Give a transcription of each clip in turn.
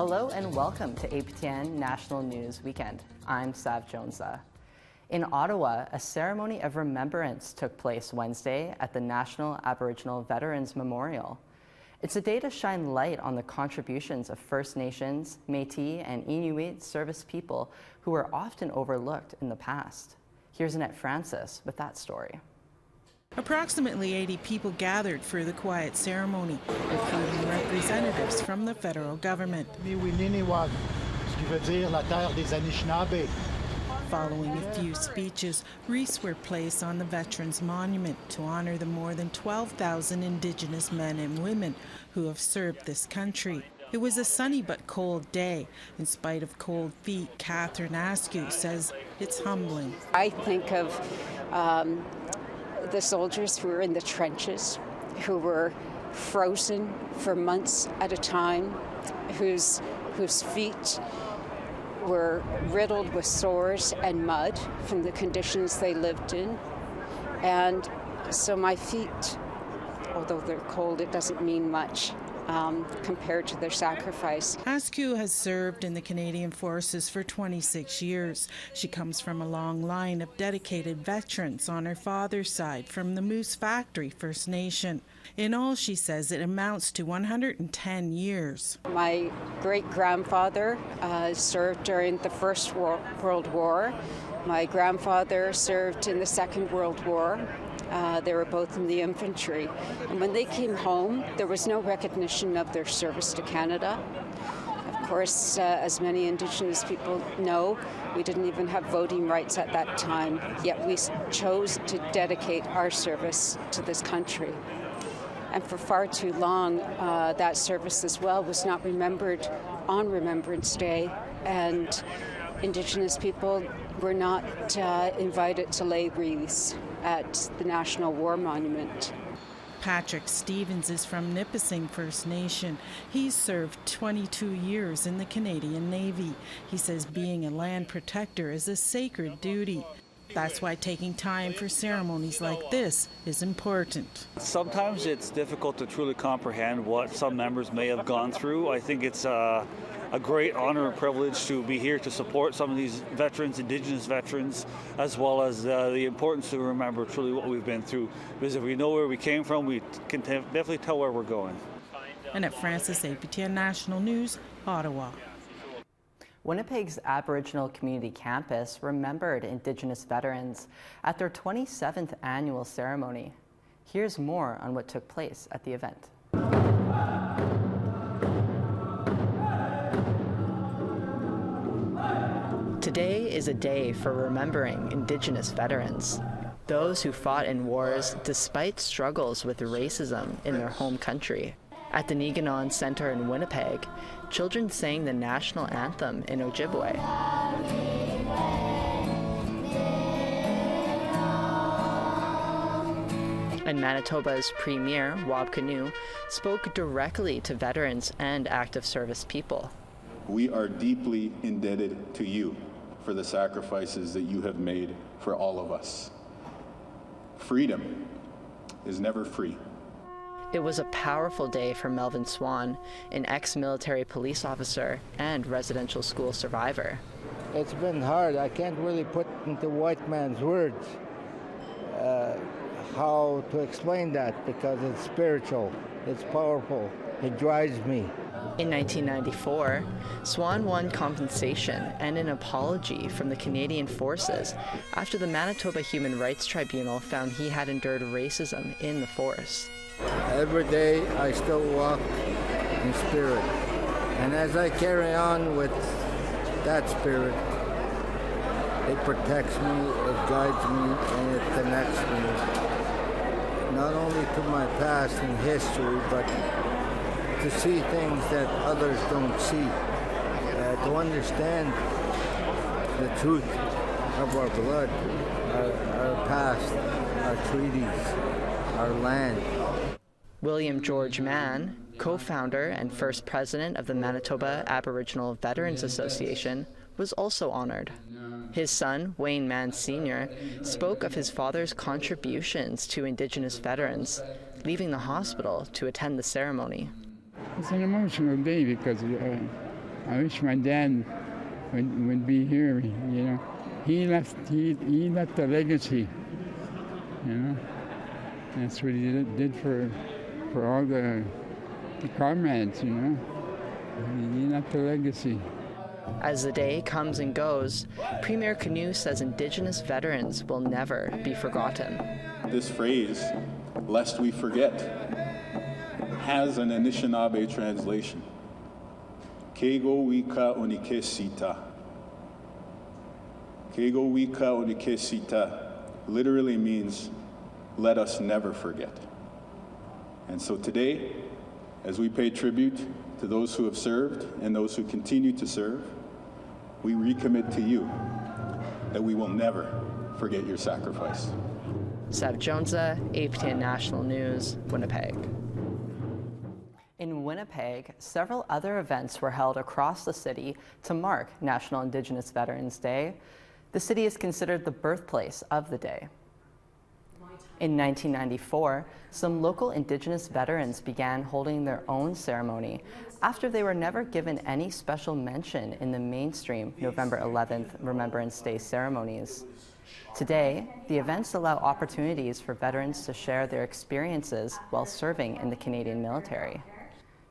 Hello and welcome to APTN National News Weekend. I'm Sav Jonesa. In Ottawa, a ceremony of remembrance took place Wednesday at the National Aboriginal Veterans Memorial. It's a day to shine light on the contributions of First Nations, Métis, and Inuit service people who were often overlooked in the past. Here's Annette Francis with that story. Approximately 80 people gathered for the quiet ceremony, including representatives from the federal government. Following a few speeches, wreaths were placed on the Veterans Monument to honor the more than 12,000 Indigenous men and women who have served this country. It was a sunny but cold day. In spite of cold feet, Catherine Askew says it's humbling. I think of the soldiers who were in the trenches, who were frozen for months at a time, whose feet were riddled with sores and mud from the conditions they lived in. And so my feet, although they're cold, it doesn't mean much compared to their sacrifice. Askew has served in the Canadian Forces for 26 years. She comes from a long line of dedicated veterans on her father's side from the Moose Factory First Nation. In all, she says it amounts to 110 years. My great-grandfather served during the First World War. My grandfather served in the Second World War. They were both in the infantry. And when they came home, there was no recognition of their service to Canada. Of course, as many Indigenous people know, we didn't even have voting rights at that time, yet we chose to dedicate our service to this country. And for far too long, that service as well was not remembered on Remembrance Day, and Indigenous people were not invited to lay wreaths at the National War Monument. Patrick Stevens is from Nipissing First Nation. He's served 22 years in the Canadian Navy. He says being a land protector is a sacred duty. That's why taking time for ceremonies like this is important. Sometimes it's difficult to truly comprehend what some members may have gone through. I think it's a great honor and privilege to be here to support some of these veterans, Indigenous veterans, as well as the importance to remember truly what we've been through. Because if we know where we came from, we can definitely tell where we're going. Annette Francis, APTN National News, Ottawa. Winnipeg's Aboriginal Community Campus remembered Indigenous veterans at their 27th annual ceremony. Here's more on what took place at the event. Today is a day for remembering Indigenous veterans, those who fought in wars despite struggles with racism in their home country. At the Niganon Center in Winnipeg, children sang the national anthem in Ojibwe. And Manitoba's Premier, Wab Kinew, spoke directly to veterans and active service people. We are deeply indebted to you for the sacrifices that you have made for all of us. Freedom is never free. It was a powerful day for Melvin Swan, an ex-military police officer and residential school survivor. It's been hard. I can't really put into white man's words how to explain that, because it's spiritual, it's powerful, it drives me. In 1994, Swan won compensation and an apology from the Canadian Forces after the Manitoba Human Rights Tribunal found he had endured racism in the force. Every day I still walk in spirit, and as I carry on with that spirit, it protects me, it guides me, and it connects me not only to my past and history, but to see things that others don't see, to understand the truth of our blood, our past, our treaties, our land. William George Mann, co-founder and first president of the Manitoba Aboriginal Veterans Association, was also honored. His son, Wayne Mann Sr., spoke of his father's contributions to Indigenous veterans, leaving the hospital to attend the ceremony. It's an emotional day because I wish my dad would be here, you know. He left a legacy, you know. That's what he did for all the comrades, you know. He left a legacy. As the day comes and goes, Premier Canoe says Indigenous veterans will never be forgotten. This phrase, "lest we forget," has an Anishinaabe translation. Kego wika onikesita. Kego wika onikesita literally means, let us never forget. And so today, as we pay tribute to those who have served and those who continue to serve, we recommit to you that we will never forget your sacrifice. Sav Jonesa, APTN National News, Winnipeg. In Winnipeg, several other events were held across the city to mark National Indigenous Veterans Day. The city is considered the birthplace of the day. In 1994, some local Indigenous veterans began holding their own ceremony after they were never given any special mention in the mainstream November 11th Remembrance Day ceremonies. Today, the events allow opportunities for veterans to share their experiences while serving in the Canadian military.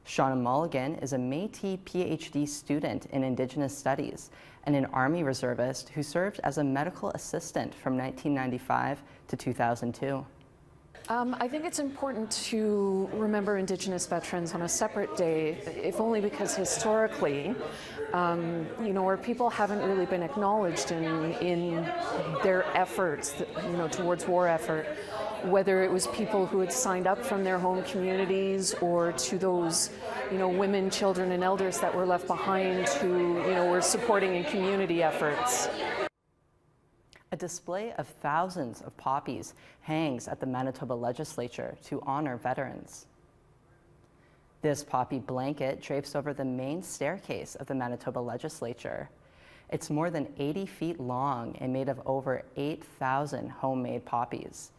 Shauna Mulligan is a Métis PhD student in Indigenous Studies and an Army reservist who served as a medical assistant from 1995 to 2002. I think it's important to remember Indigenous veterans on a separate day, if only because historically, our people haven't really been acknowledged in their efforts, towards war effort, whether it was people who had signed up from their home communities or to those, women, children, and elders that were left behind who, were supporting in community efforts. A display of thousands of poppies hangs at the Manitoba legislature to honor veterans. This poppy blanket drapes over the main staircase of the Manitoba legislature. It's more than 80 feet long and made of over 8,000 homemade poppies.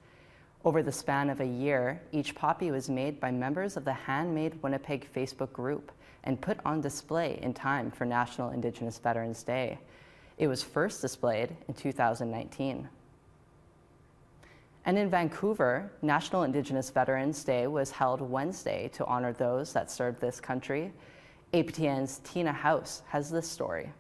Over the span of a year, each poppy was made by members of the Handmade Winnipeg Facebook group and put on display in time for National Indigenous Veterans Day. It was first displayed in 2019. And in Vancouver, National Indigenous Veterans Day was held Wednesday to honor those that served this country. APTN's Tina House has this story.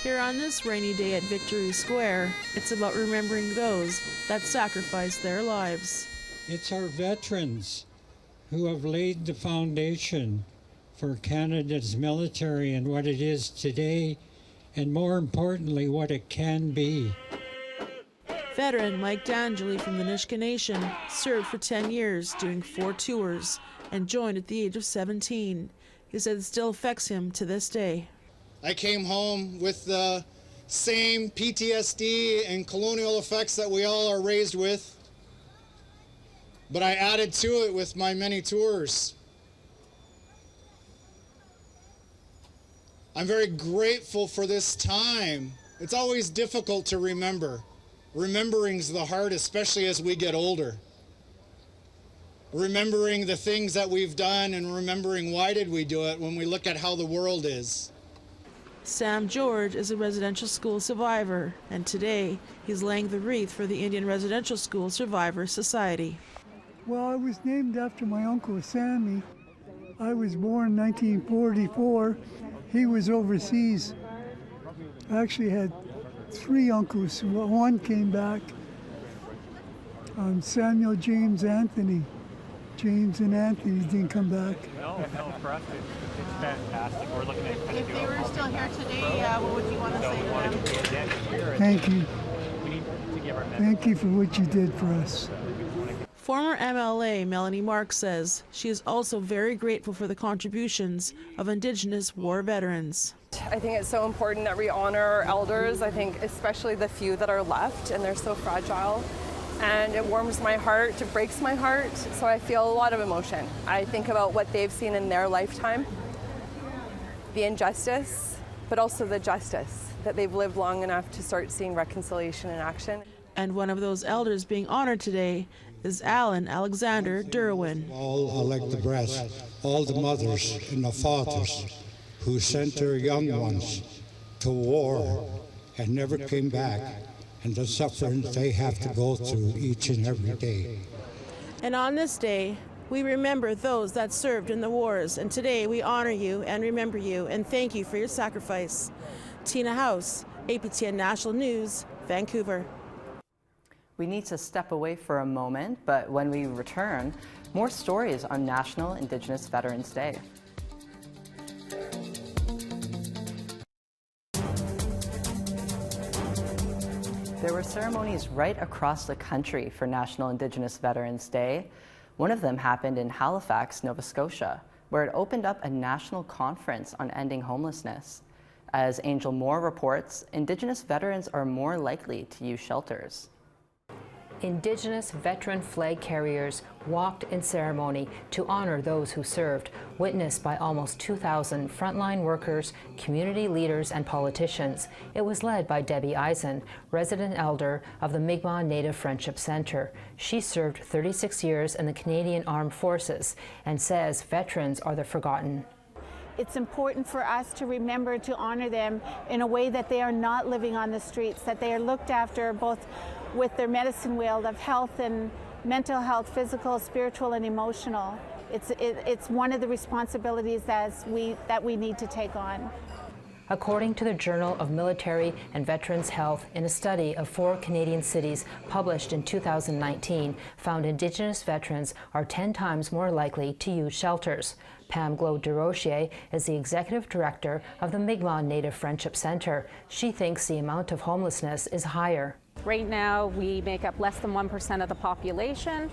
Here on this rainy day at Victory Square, it's about remembering those that sacrificed their lives. It's our veterans who have laid the foundation for Canada's military and what it is today, and more importantly, what it can be. Veteran Mike D'Angeli from the Nisga'a Nation served for 10 years doing 4 tours and joined at the age of 17. He said it still affects him to this day. I came home with the same PTSD and colonial effects that we all are raised with, but I added to it with my many tours. I'm very grateful for this time. It's always difficult to remember. Remembering's the hard, especially as we get older. Remembering the things that we've done and remembering why did we do it when we look at how the world is. Sam George is a residential school survivor, and today he's laying the wreath for the Indian Residential School Survivors Society. Well, I was named after my uncle Sammy. I was born in 1944. He was overseas. I actually had 3 uncles. One came back. Samuel, James, Anthony. James and Anthony didn't come back. No, for us it's fantastic. We're looking at if they were still here today, what would you want to say to them? Thank you. We need to give our Thank you for what you did for us. Former MLA Melanie Mark says she is also very grateful for the contributions of Indigenous war veterans. I think it's so important that we honor our elders. I think especially the few that are left, and they're so fragile. And it warms my heart, it breaks my heart, so I feel a lot of emotion. I think about what they've seen in their lifetime, the injustice, but also the justice, that they've lived long enough to start seeing reconciliation in action. And one of those elders being honored today is Alan Alexander Derwin. All elect the breath, all the mothers and the fathers who sent their young ones to war and never came back, and the suffering they have to go through each and every day. And on this day, we remember those that served in the wars, and today we honor you and remember you and thank you for your sacrifice. Tina House, APTN National News, Vancouver. We need to step away for a moment, but when we return, more stories on National Indigenous Veterans Day. There were ceremonies right across the country for National Indigenous Veterans Day. One of them happened in Halifax, Nova Scotia, where it opened up a national conference on ending homelessness. As Angel Moore reports, Indigenous veterans are more likely to use shelters. Indigenous veteran flag carriers walked in ceremony to honor those who served, witnessed by almost 2,000 frontline workers, community leaders, and politicians. It was led by Debbie Eisen, resident elder of the Mi'kmaq Native Friendship Centre. She served 36 years in the Canadian Armed Forces and says veterans are the forgotten. It's important for us to remember to honor them in a way that they are not living on the streets, that they are looked after both with their medicine wheel of health and mental health, physical, spiritual, and emotional. It's one of the responsibilities that we need to take on. According to the Journal of Military and Veterans Health, in a study of 4 Canadian cities published in 2019, found Indigenous veterans are 10 times more likely to use shelters. Pam Glo-DeRochier is the executive director of the Mi'kmaq Native Friendship Centre. She thinks the amount of homelessness is higher. Right now, we make up less than 1% of the population,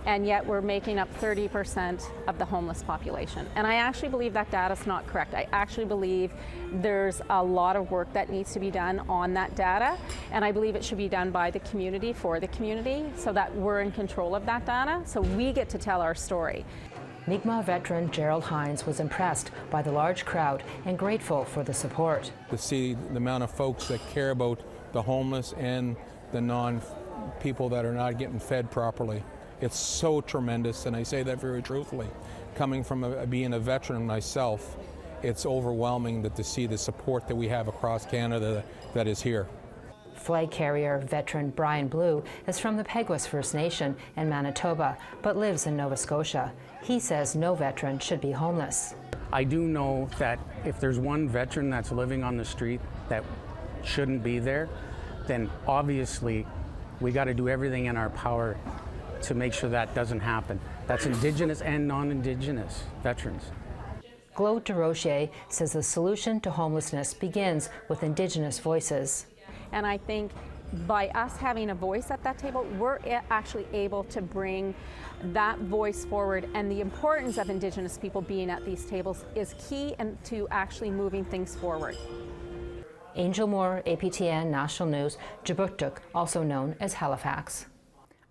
and yet we're making up 30% of the homeless population. And I actually believe that data is not correct. I actually believe there's a lot of work that needs to be done on that data, and I believe it should be done by the community for the community so that we're in control of that data, so we get to tell our story. Mi'kmaq veteran Gerald Hines was impressed by the large crowd and grateful for the support. To see the amount of folks that care about the homeless and the non-people that are not getting fed properly. It's so tremendous, and I say that very truthfully. Coming from being a veteran myself, it's overwhelming to see the support that we have across Canada that is here. Flag carrier veteran Brian Blue is from the Peguis First Nation in Manitoba, but lives in Nova Scotia. He says no veteran should be homeless. I do know that if there's one veteran that's living on the street that shouldn't be there, then obviously we got to do everything in our power to make sure that doesn't happen. That's Indigenous and non-Indigenous veterans. Glo-DeRochier says the solution to homelessness begins with Indigenous voices. And I think by us having a voice at that table, we're actually able to bring that voice forward, and the importance of Indigenous people being at these tables is key to actually moving things forward. Angel Moore, APTN National News, Jabuktuk, also known as Halifax.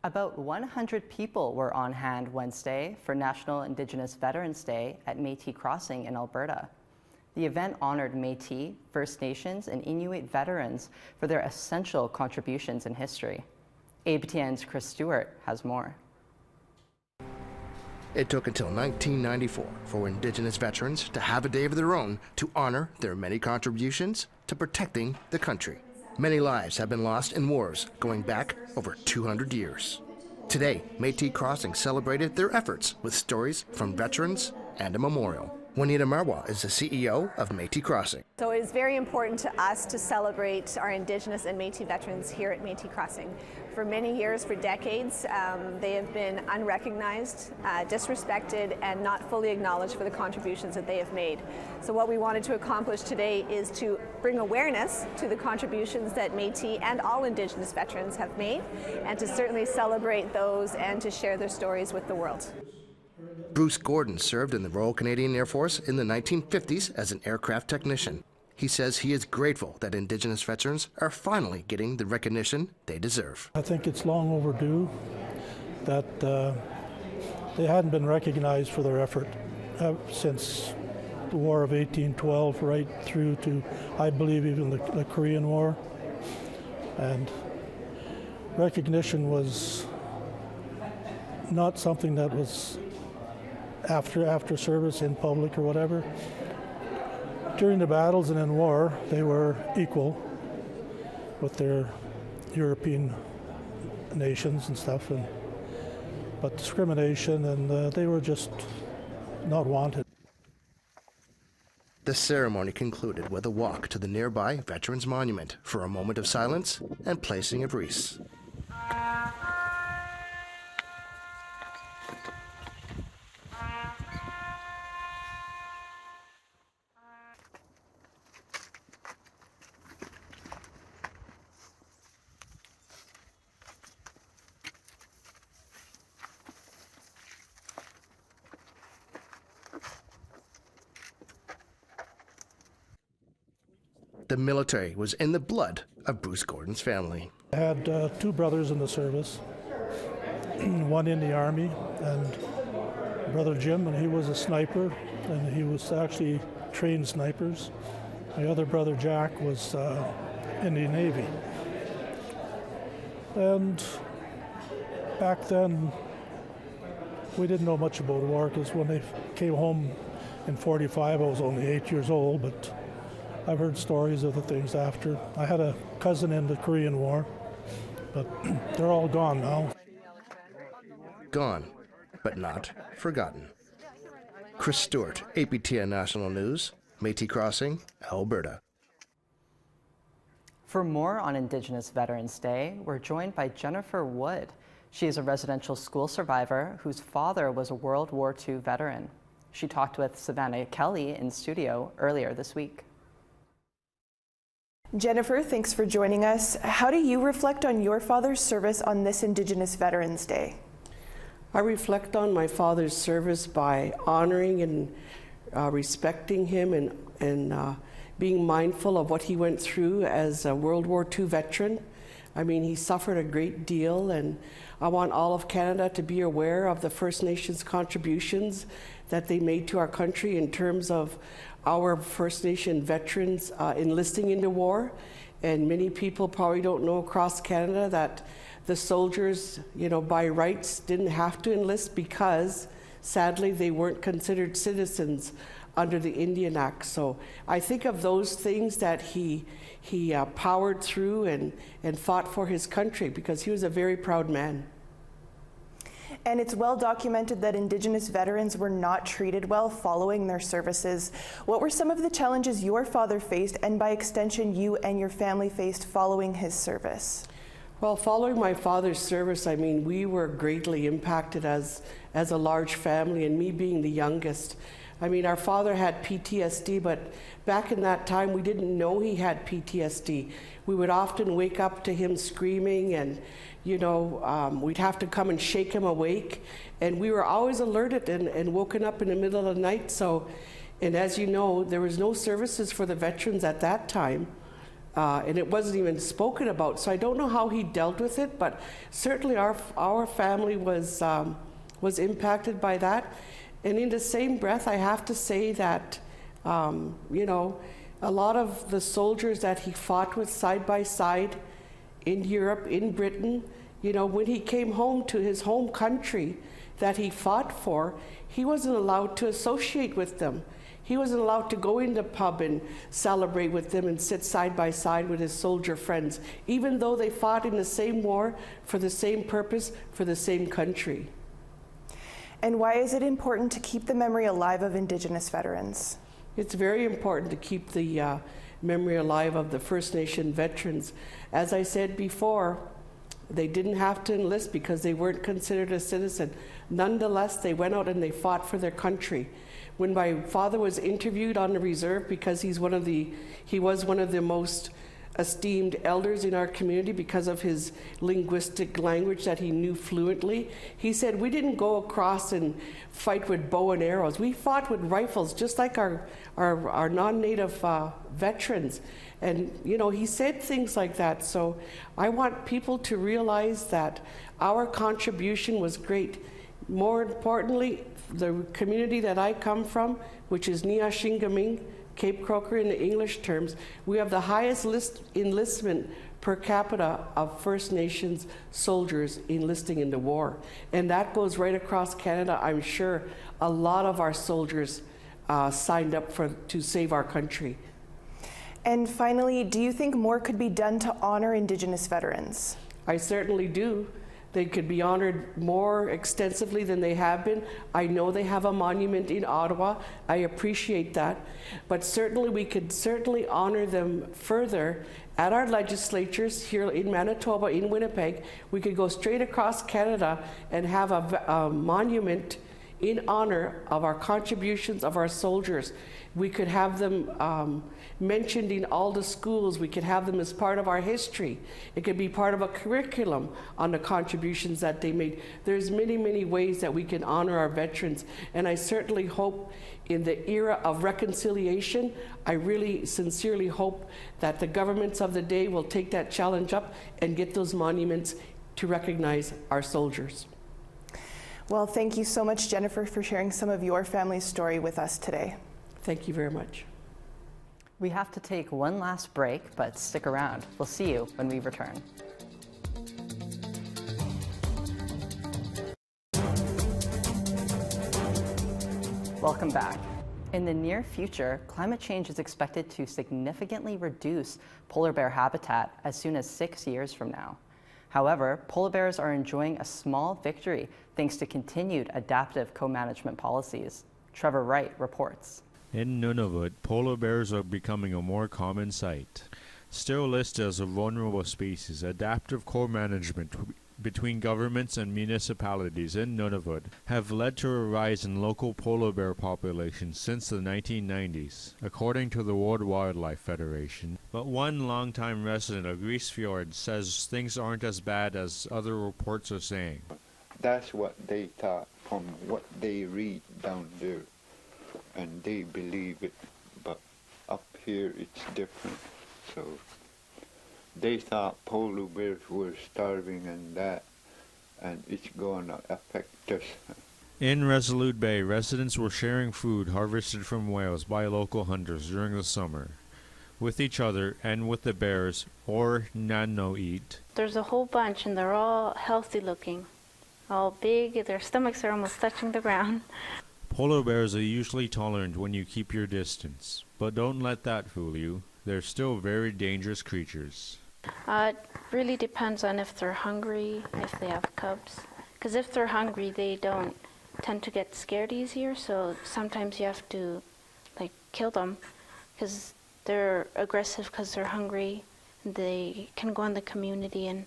About 100 people were on hand Wednesday for National Indigenous Veterans Day at Métis Crossing in Alberta. The event honored Métis, First Nations, and Inuit veterans for their essential contributions in history. APTN's Chris Stewart has more. It took until 1994 for Indigenous veterans to have a day of their own to honor their many contributions to protecting the country. Many lives have been lost in wars going back over 200 years. Today, Métis Crossing celebrated their efforts with stories from veterans and a memorial. Juanita Marwa is the CEO of Métis Crossing. So it is very important to us to celebrate our Indigenous and Métis veterans here at Métis Crossing. For many years, for decades, they have been unrecognized, disrespected, and not fully acknowledged for the contributions that they have made. So what we wanted to accomplish today is to bring awareness to the contributions that Métis and all Indigenous veterans have made, and to certainly celebrate those and to share their stories with the world. Bruce Gordon served in the Royal Canadian Air Force in the 1950s as an aircraft technician. He says he is grateful that Indigenous veterans are finally getting the recognition they deserve. I think it's long overdue that they hadn't been recognized for their effort since the War of 1812 right through to, I believe, even the Korean War. And recognition was not something that was after service in public or whatever. During the battles and in war, they were equal with their European nations and stuff, but discrimination, and they were just not wanted. The ceremony concluded with a walk to the nearby Veterans Monument for a moment of silence and placing of wreaths. The military was in the blood of Bruce Gordon's family. I had 2 brothers in the service, one in the Army, and Brother Jim, and he was a sniper, and he was actually trained snipers. My other brother Jack was in the Navy. And back then, we didn't know much about war, because when they came home in '45, I was only 8 years old, but I've heard stories of the things after. I had a cousin in the Korean War, but they're all gone now. Gone, but not forgotten. Chris Stewart, APTN National News, Métis Crossing, Alberta. For more on Indigenous Veterans Day, we're joined by Jennifer Wood. She is a residential school survivor whose father was a World War II veteran. She talked with Savannah Kelly in studio earlier this week. Jennifer, thanks for joining us. How do you reflect on your father's service on this Indigenous Veterans Day? I reflect on my father's service by honoring and respecting him and being mindful of what he went through as a World War II veteran. I mean, he suffered a great deal, and I want all of Canada to be aware of the First Nations contributions that they made to our country in terms of our First Nation veterans enlisting into war. And many people probably don't know across Canada that the soldiers, you know, by rights didn't have to enlist because sadly they weren't considered citizens under the Indian Act. So I think of those things that he powered through and fought for his country, because he was a very proud man. And it's well documented that Indigenous veterans were not treated well following their services. What were some of the challenges your father faced, and by extension you and your family faced following his service? Well, following my father's service, I mean, we were greatly impacted as a large family, and me being the youngest. I mean, our father had PTSD, but back in that time, we didn't know he had PTSD. We would often wake up to him screaming, and you know, we'd have to come and shake him awake. And we were always alerted and woken up in the middle of the night. So, and as you know, there was no services for the veterans at that time. And it wasn't even spoken about. So I don't know how he dealt with it, but certainly our family was impacted by that. And in the same breath, I have to say that, you know, a lot of the soldiers that he fought with side by side in Europe, in Britain, you know, when he came home to his home country that he fought for, he wasn't allowed to associate with them. He wasn't allowed to go in the pub and celebrate with them and sit side by side with his soldier friends, even though they fought in the same war for the same purpose, for the same country. And why is it important to keep the memory alive of Indigenous veterans? It's very important to keep the memory alive of the First Nation veterans. As I said before, they didn't have to enlist because they weren't considered a citizen. Nonetheless, they went out and they fought for their country. When my father was interviewed on the reserve, because he was one of the most esteemed elders in our community because of his linguistic language that he knew fluently, he said, we didn't go across and fight with bow and arrows. We fought with rifles, just like our non-native veterans. And you know, he said things like that. So I want people to realize that our contribution was great. More importantly, the community that I come from, which is Niashingaming, Cape Croker in the English terms, we have the highest enlistment per capita of First Nations soldiers enlisting in the war. And that goes right across Canada. I'm sure a lot of our soldiers signed up to save our country. And finally, do you think more could be done to honor Indigenous veterans? I certainly do. They could be honored more extensively than they have been. I know they have a monument in Ottawa. I appreciate that. But certainly we could certainly honor them further at our legislatures here in Manitoba, in Winnipeg. We could go straight across Canada and have a monument in honor of our contributions of our soldiers. We could have them mentioned in all the schools. We could have them as part of our history. It could be part of a curriculum on the contributions that they made. There's many, many ways that we can honor our veterans. And I certainly hope in the era of reconciliation, I really sincerely hope that the governments of the day will take that challenge up and get those monuments to recognize our soldiers. Well, thank you so much, Jennifer, for sharing some of your family's story with us today. Thank you very much. We have to take one last break, but stick around. We'll see you when we return. Welcome back. In the near future, climate change is expected to significantly reduce polar bear habitat as soon as 6 years from now. However, polar bears are enjoying a small victory thanks to continued adaptive co-management policies. Trevor Wright reports. In Nunavut, polar bears are becoming a more common sight. Still listed as a vulnerable species, adaptive co-management between governments and municipalities in Nunavut have led to a rise in local polar bear populations since the 1990s, according to the World Wildlife Federation. But one longtime resident of Grise Fjord says things aren't as bad as other reports are saying. That's what they thought from what they read down there, and they believe it, but up here it's different. So they thought polar bears were starving and it's going to affect us. In Resolute Bay, residents were sharing food harvested from whales by local hunters during the summer, with each other and with the bears, or nano-eat. There's a whole bunch and they're all healthy looking, all big, their stomachs are almost touching the ground. Polar bears are usually tolerant when you keep your distance, but don't let that fool you. They're still very dangerous creatures. It really depends on if they're hungry, if they have cubs. Because if they're hungry, they don't tend to get scared easier, so sometimes you have to kill them because they're aggressive because they're hungry. They can go in the community and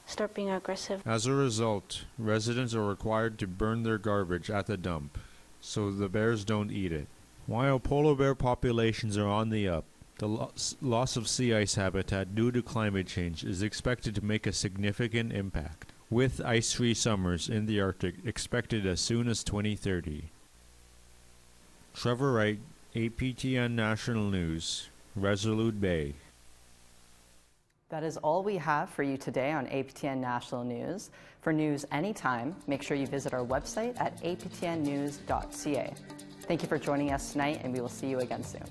start being aggressive. As a result, residents are required to burn their garbage at the dump so the bears don't eat it. While polar bear populations are on the up, the loss of sea ice habitat due to climate change is expected to make a significant impact, with ice-free summers in the Arctic expected as soon as 2030. Trevor Wright, APTN National News, Resolute Bay. That is all we have for you today on APTN National News. For news anytime, make sure you visit our website at aptnnews.ca. Thank you for joining us tonight, and we will see you again soon.